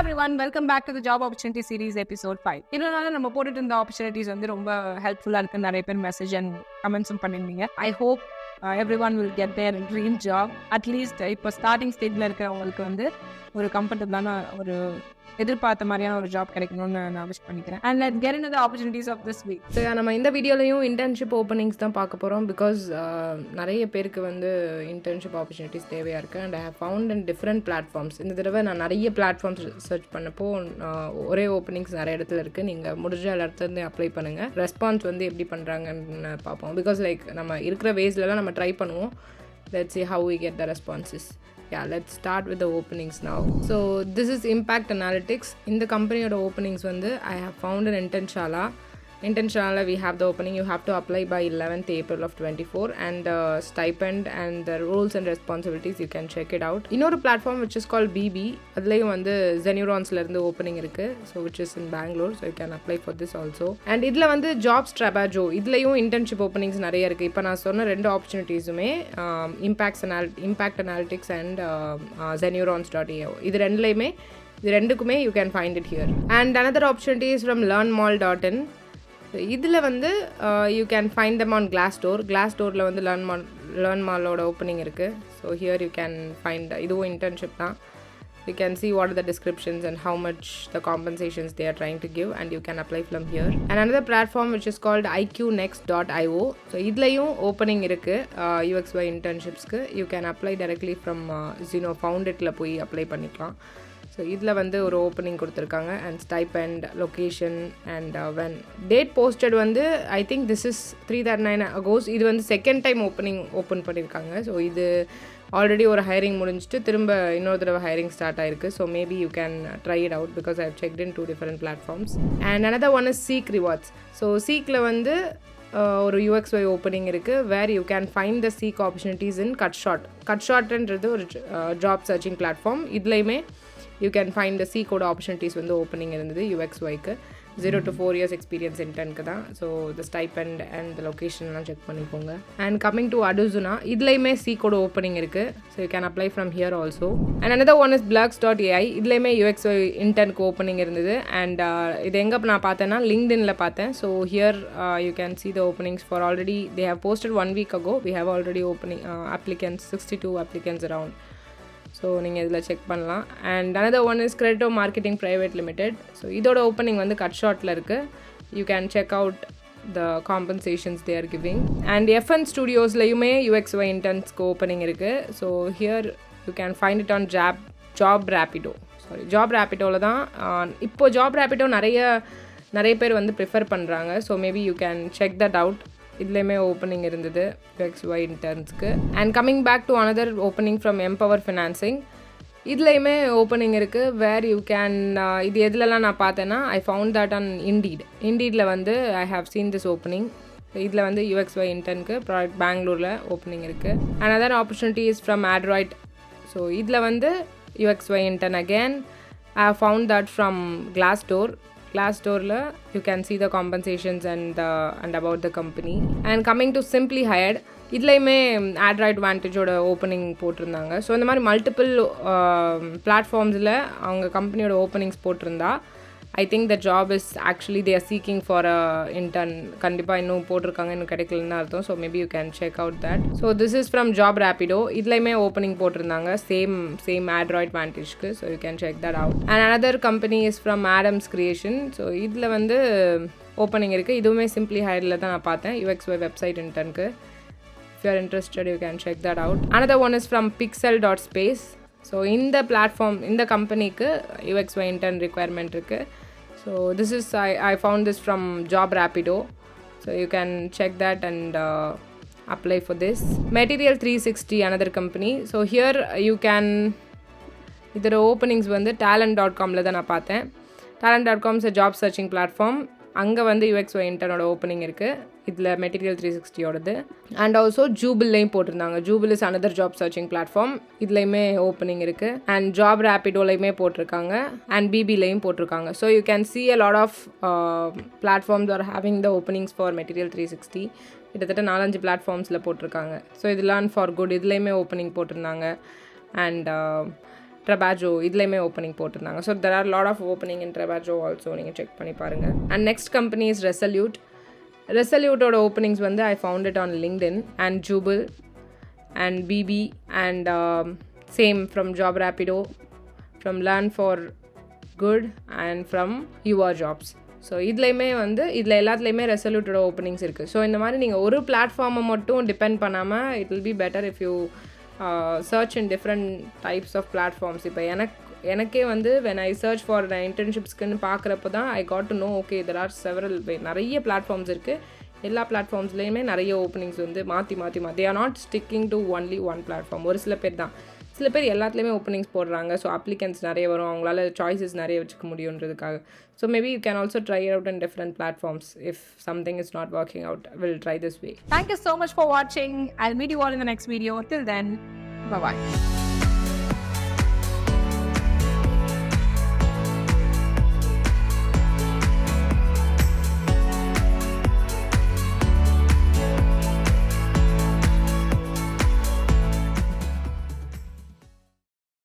everyone, welcome back to the Job Opportunity Series episode 5. இதனால நம்ம போட்டுட்டு இருந்த ஆப்பர்ச்சுனிட்டிஸ் வந்து ரொம்ப ஹெல்ப்ஃபுல்லா இருக்கு. நிறைய பேர் மெசேஜ் அண்ட் கமெண்ட்ஸும் பண்ணிருந்தீங்க. I hope everyone will get their dream job. At least இப்போ ஸ்டார்டிங் ஸ்டேஜ்ல இருக்கிறவங்களுக்கு வந்து ஒரு கம்ஃபர்டபுளான ஒரு எதிர்பார்த்த மாதிரியான ஒரு ஜாப் கிடைக்கணும்னு நான் விஷ் பண்ணிக்கிறேன். And let's get into the opportunities of this week. So நம்ம இந்த வீடியோலையும் இன்டர்ன்ஷிப் ஓப்பனிங்ஸ் தான் பார்க்க போகிறோம். பிகாஸ் நிறைய பேருக்கு வந்து இன்டர்ன்ஷிப் ஆப்பர்ச்சுனிட்டிஸ் தேவையாக இருக்குது. And I have found in different platforms. இந்த தடவை நான் நிறைய பிளாட்ஃபார்ம்ஸ் சர்ச் பண்ணப்போ ஒரே ஓப்பனிங்ஸ் நிறைய இடத்துல இருக்குது. நீங்கள் முடிஞ்ச இடத்துலேருந்து அப்ளை பண்ணுங்கள். ரெஸ்பான்ஸ் வந்து எப்படி பண்ணுறாங்கன்னு பார்ப்போம். பிகாஸ் லைக் நம்ம இருக்கிற வேஸ்லலாம் நம்ம ட்ரை பண்ணுவோம். Let's see how we get the responses. Yeah, let's start with the openings now. So this is Impact Analytics. In the company or openings வந்து I have found an Internship, we have the opening. You have to apply by 11th April of 24 and the stipend and the roles and responsibilities you can check it out. இன்னொரு platform which is called BB, அதுலயும் வந்து Zenuronsல இருந்து opening இருக்கு. So which is in Bangalore, so you can apply for this also. And இதுல வந்து Jobs Trabajo, இதுலயும் internship openings நிறைய இருக்கு. இப்போ நான் சொன்ன ரெண்டு ஆப்பர்ச்சுனிட்டிஸுமே Impact Analytics and Zenurons.io. இது ரெண்டுக்குமே you can find it here. And another opportunity is from learnmall.in. இதில் வந்து you can find them on கிளாஸ்டோரில் வந்து லேர்ன் மாலோட ஓப்பனிங் இருக்குது. So here you can find, இதுவும் இன்டர்ன்ஷிப் தான். You can see what are the descriptions and how much the compensations they are trying to give, and you can apply from here. And another platform which is called iqnext.io. So இதுலேயும் opening இருக்குது UXY இன்டர்ன்ஷிப்ஸ்க்கு. You can apply directly from Founditல போய் apply பண்ணிக்கலாம். So இதில் வந்து ஒரு opening கொடுத்துருக்காங்க. And stipend, location and when date posted வந்து I think this is 339 agost. இது வந்து செகண்ட் டைம் ஓப்பன் பண்ணியிருக்காங்க. ஸோ இது ஆல்ரெடி ஒரு ஹையரிங் முடிஞ்சிட்டு திரும்ப இன்னொரு தடவை ஹையரிங் ஸ்டார்ட் ஆயிருக்கு. So maybe you can try it out because I have checked in 2 different platforms. And another one is Seek Rewards. So சீக்கில் வந்து ஒரு UXY ஓப்பனிங் இருக்குது. Where you can find the Seek opportunities in கட்ஷாட்ன்றது ஒரு job searching platform. இதுலேயுமே you can find the C-code opportunities வந்து opening இருந்தது UXYக்கு. 0 to 4 years எக்ஸ்பீரியன்ஸ் இன்டர்னுக்கு தான். So the stipend and the லொக்கேஷன்லாம் செக் பண்ணிக்கோங்க. அண்ட் கம்மிங் டு Aduzuna, இதுலேயுமே C-code ஓப்பனிங் இருக்குது. So you can apply from here also. And another one is blurks.ai. இதுலேயுமே UXY இன்டர்னுக்கு ஓப்பனிங் இருந்தது. அண்ட் இது எங்கே நான் பார்த்தேன்னா LinkedInல பார்த்தேன். So here you can see the openings for already they have posted 1 week ago. We have already opening applicants, 62 applicants around. So நீங்கள் இதில் check பண்ணலாம். And another one is Credito Marketing Private Limited. So இதோட opening வந்து கட்ஷாட்டில் இருக்குது. You can check out the compensations they are giving. And FN ஸ்டுடியோஸ்லையுமே UXY இன்டர்ன்ஸ்க்கு opening இருக்குது. So here you can find it on job ரேப்பிடோவில் தான். இப்போது ஜாப் ரேப்பிடோ நிறைய பேர் வந்து ப்ரிஃபர் பண்ணுறாங்க. So maybe you can check that out. இதுலேயுமே ஓப்பனிங் இருந்தது UXY இன்டர்ன்ஸ்க்கு. And coming back to another opening from Empower Financing. இதுலேயுமே ஓப்பனிங் இருக்குது. வேர் யூ கேன் இது எதுலலாம் நான் பார்த்தேன்னா ஐ ஃபவுண்ட் தட் ஆன் இண்டீடில் வந்து I have seen this opening. இதில் வந்து UXY இன்டர்னுக்கு ப்ராடக்ட் பெங்களூரில் ஓப்பனிங் இருக்குது. And other opportunity is from Adroit. So இதில் வந்து UXY intern again I have found that from Glassdoorல you can see the compensations and about the company. And coming to Simply Hired, இதுலேயுமே Adroit Vantageோட opening போட்டிருந்தாங்க. So இந்த மாதிரி multiple பிளாட்ஃபார்ம்ஸில் அவங்க கம்பெனியோட ஓப்பனிங்ஸ் போட்டிருந்தா I think the job is actually they are seeking for intern. கண்டிப்பாக இன்னும் போட்டிருக்காங்க, இன்னும் கிடைக்கலன்னு அர்த்தம். So maybe you can check out that. So this is from Jobrapido. இதுலேயுமே ஓப்பனிங் போட்டிருந்தாங்க சேம் Adroit Vantageக்கு. So you can check that out. And another company is from Adams Creation. So இதில் வந்து ஓப்பனிங் இருக்குது. இதுவுமே Simply Hiredல தான் நான் பார்த்தேன் UXY வெப்சைட் இன்டர்னுக்கு. If you are interested, you can check that out. Another one is from pixel.space. So இந்த platform, இந்த கம்பெனிக்கு UXY இன்டர்ன் ரிக்குவயர்மெண்ட் இருக்குது. So this is I found this from job Rapido. So you can check that and apply for this. Material 360, another company. So here you can இதோட openings வந்து talent.comல தான் நான் பார்த்தேன். talent.com is a job searching platform. அங்கே வந்து UXY இன்டர்னோட opening இருக்குது. இதில் Material 360யோடது. அண்ட் ஆல்சோ ஜூபிள்லையும் போட்டிருந்தாங்க. Jooble is another job searching platform. இதுலேயுமே ஓப்பனிங் இருக்குது. அண்ட் ஜாப் ரேப்பிடோலையுமே போட்டிருக்காங்க. அண்ட் BBலையும் போட்டிருக்காங்க. So you can see a lot of platforms are having the openings for Material 360. கிட்டத்தட்ட 4-5 பிளாட்ஃபார்ம்ஸில் போட்டிருக்காங்க. ஸோ இது லேர்ன் ஃபார் குட் இதுலேயுமே ஓப்பனிங் போட்டிருந்தாங்க. அண்ட் Trabajo இதுலேயுமே ஓப்பனிங் போட்டிருந்தாங்க. So there are lot of opening in Trabajo also. நீங்கள் check பண்ணி பாருங்கள். அண்ட் நெக்ஸ்ட் கம்பெனி இஸ் ரெசல்யூட்டோட ஓப்பனிங்ஸ் வந்து I found it on LinkedIn and Jubal and BB and same from Job Rapido, from Learn for Good and from Your Jobs. So இதுலேயுமே வந்து இதில் எல்லாத்துலேயுமே ரெசல்யூட்டோட openings இருக்குது. ஸோ இந்த மாதிரி நீங்கள் ஒரு பிளாட்ஃபார்மை மட்டும் டிபெண்ட் பண்ணாமல் it will be better if you search in different types of platforms. இப்போ எனக்கே வந்து வென் ஐ சர்ச் ஃபார் இன்டர்ன்ஷிப்ஸ்க்குன்னு பார்க்குறப்ப தான் I got to know okay there are several நிறைய பிளாட்ஃபார்ம்ஸ் இருக்குது. எல்லா பிளாட்ஃபார்ம்ஸ்லேயுமே நிறைய ஓப்பனிங்ஸ் வந்து மாற்றி they are not sticking to only one platform. ஒரு சில பேர் எல்லாத்துலேயுமே ஓப்பனிங்ஸ் போடுறாங்க. ஸோ அப்ளிகன்ஸ் நிறைய வரும், அவங்களால சாய்ஸஸ் நிறைய வச்சுக்க முடியுன்றதுக்காக. So maybe you can also try out in different platforms. If something is not working out, will try this way. Thank you so much for watching. I'll meet you all in the next video. Till then, bye-bye.